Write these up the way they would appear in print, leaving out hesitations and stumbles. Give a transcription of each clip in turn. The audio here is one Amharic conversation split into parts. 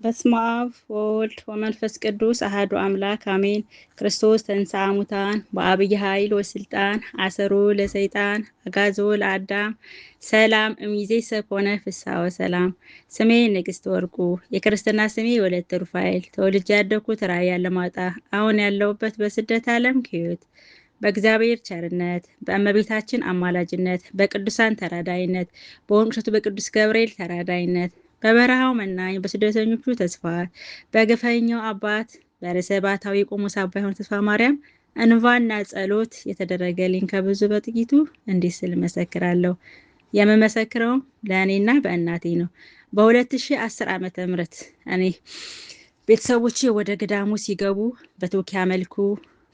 በስመ አብ ወወልድ ወመንፈስ ቅዱስ አሐዱ አምላክ አሜን። ክርስቶስ ተንሥአ እሙታን በዐቢይ ኃይል ወሥልጣን አሰሮ ለሰይጣን አግዓዞ ለአዳም ሰላም እምይእዜሰ ኮነ ፍስሐ ወሰላም። ስሜ ንግሥት ወርቁ፣ የክርስትና ስሜ ወለተ ሩፋኤል። ተወልጄ ያደግኩት ራእይ አላማጣ፣ አሁን ያለሁበት በስደት ዓለም ኪዮት። በእግዚአብሔር ቸርነት በእመቤታችን አማላጅነት በቅዱሳን ተራዳይነት በወንቅ እሸቱ በቅዱስ ገብርኤል ተራዳይነት በበረሃው መናኝ በስደተኞቹ ተስፋ በግፈኛው አባት በርዕሰ ባሕታዊ ቆሞስ አባ ዮሐንስ ተስፋ ማርያም እንባና ጸሎት የተደረገልኝ ከብዙ በጥቂቱ እንዲህ ስል መሰክራለሁ። የምመሰክረው ለእኔና በእናቴ ነው። በ2010 ዓመተ ምህረት እኔ ቤተሰቦቼ ወደ ገዳሙ ሲገቡ በቶኪያ መልኩ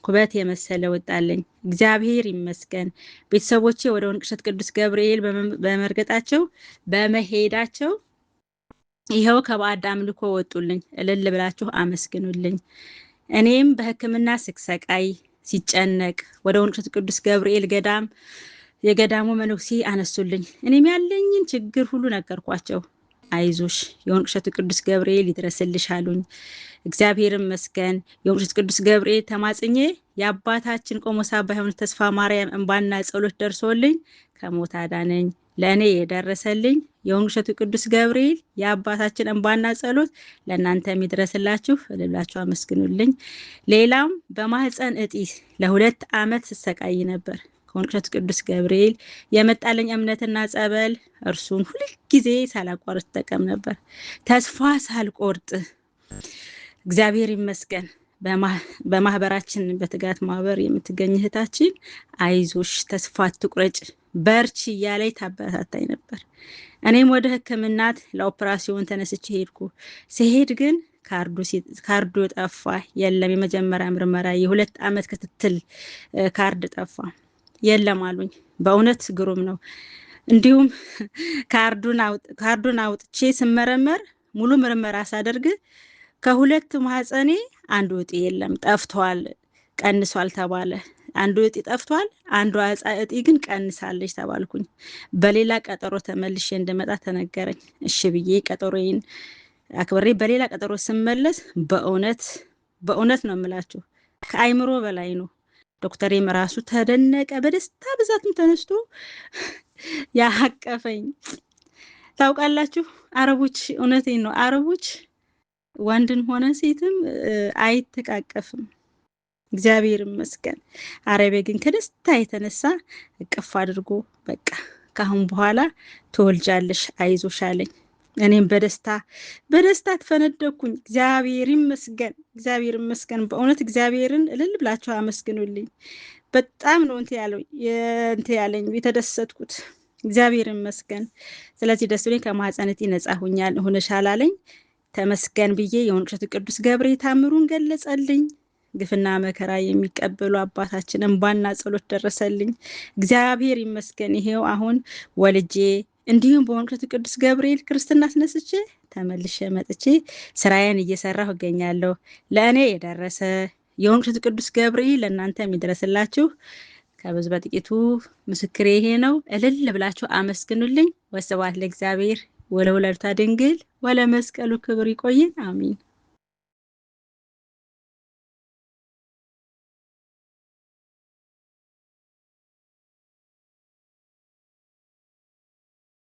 ኩበት የመሰለ ወጣለኝ። እግዚአብሔር ይመስገን። ቤተሰቦቼ ወደ ወንቅ እሸት ቅዱስ ገብርኤል በመርገጣቸው በመሄዳቸው ይኸው ከባዕድ አምልኮ ወጡልኝ። እልል ብላችሁ አመስግኑልኝ። እኔም በሕክምና ስሰቃይ ሲጨነቅ ወደ ወንቅ እሸት ቅዱስ ገብርኤል ገዳም የገዳሙ መነኩሴ አነሱልኝ። እኔም ያለኝን ችግር ሁሉ ነገርኳቸው። አይዞሽ የወንቅ እሸቱ ቅዱስ ገብርኤል ይድረስልሽ አሉኝ። እግዚአብሔር ይመስገን። የወንቅ እሸቱ ቅዱስ ገብርኤል ተማጽኜ የአባታችን ቆሞስ አባ ዮሐንስ ተስፋ ማርያም እንባና ጸሎት ደርሶልኝ ከሞት አዳነኝ። ለእኔ የደረሰልኝ የወንቅ እሸቱ ቅዱስ ገብርኤል የአባታችን እንባና ጸሎት ለእናንተ የሚድረስላችሁ እልላችሁ አመስግኑልኝ። ሌላም በማህፀን እጢ ለ2 ዓመት ስሰቃይ ነበር። ከወንቅ እሸቱ ቅዱስ ገብርኤል የመጣልኝ እምነትና ጸበል እርሱን ሁልጊዜ ሳላቋርጥ ተጠቀም ነበር፣ ተስፋ ሳልቆርጥ። እግዚአብሔር ይመስገን። በማህበራችን በትጋት ማህበር የምትገኝ እህታችን አይዞሽ ተስፋ አትቁረጭ በርቺ እያለኝ ታበረታታኝ ነበር። እኔም ወደ ሕክምናት ለኦፕራሲዮን ተነስቼ ሄድኩ። ሲሄድ ግን ካርዱ ጠፋ። የለም የመጀመሪያ ምርመራ የ2 ዓመት ክትትል ካርድ ጠፋ። የለም አሉኝ። በእውነት ግሩም ነው። እንዲሁም ካርዱን አውጥቼ ስመረመር ሙሉ ምርመራ ሳደርግ ከ2 ማህፀኔ አንዱ እጢ የለም ጠፍቷል፣ ቀንሷል ተባለ። አንዱ እጢ ጠፍቷል፣ አንዱ እጢ ግን ቀንሳለች ተባልኩኝ። በሌላ ቀጠሮ ተመልሼ እንደመጣ ተነገረኝ። እሺ ብዬ ቀጠሮዬን አክብሬ በሌላ ቀጠሮ ስመለስ በእውነት ነው የምላችሁ ከአይምሮ በላይ ነው። ዶክተሬም ራሱ ተደነቀ። በደስታ ብዛትም ተነስቶ ያቀፈኝ። ታውቃላችሁ አረቦች፣ እውነቴን ነው፣ አረቦች ወንድን ሆነ ሴትም አይተቃቀፍም። እግዚአብሔር ይመስገን። አረቤ ግን ከደስታ የተነሳ እቅፍ አድርጎ በቃ ካሁን በኋላ ትወልጃለሽ አይዞሽ አለኝ። እኔም በደስታ ተፈነደኩኝ። እግዚአብሔር ይመስገን። በእውነት እግዚአብሔርን እልል ብላችሁ አመስግኑልኝ። በጣም ነው ያለኝ የተደሰትኩት። እግዚአብሔር ይመስገን። ስለዚህ ደስ ብሎኝ ከማህፀን እጢ ነጻ ሆነሻል አለኝ። ተመስገን ብዬ የወንቅ እሸቱ ቅዱስ ገብርኤል ታምሩን ገለጸልኝ። ግፍና መከራ የሚቀበሉ አባታችን እንባና ጸሎት ደረሰልኝ። እግዚአብሔር ይመስገን። ይሄው አሁን ወልጄ እንዲሁም በወንቅ እሸቱ ቅዱስ ገብርኤል ክርስትና አስነስቼ ተመልሼ መጥቼ ስራዬን እየሰራሁ እገኛለሁ። ለእኔ የደረሰ የወንቅ እሸቱ ቅዱስ ገብርኤል ለእናንተ የሚደረስላችሁ ከብዙ በጥቂቱ ምስክሬ ይሄ ነው። እልል ብላችሁ አመስግኑልኝ። ወስብሐት ለእግዚአብሔር ወለወላዲቱ ድንግል ወለመስቀሉ ክብር። ይቆየን። አሜን።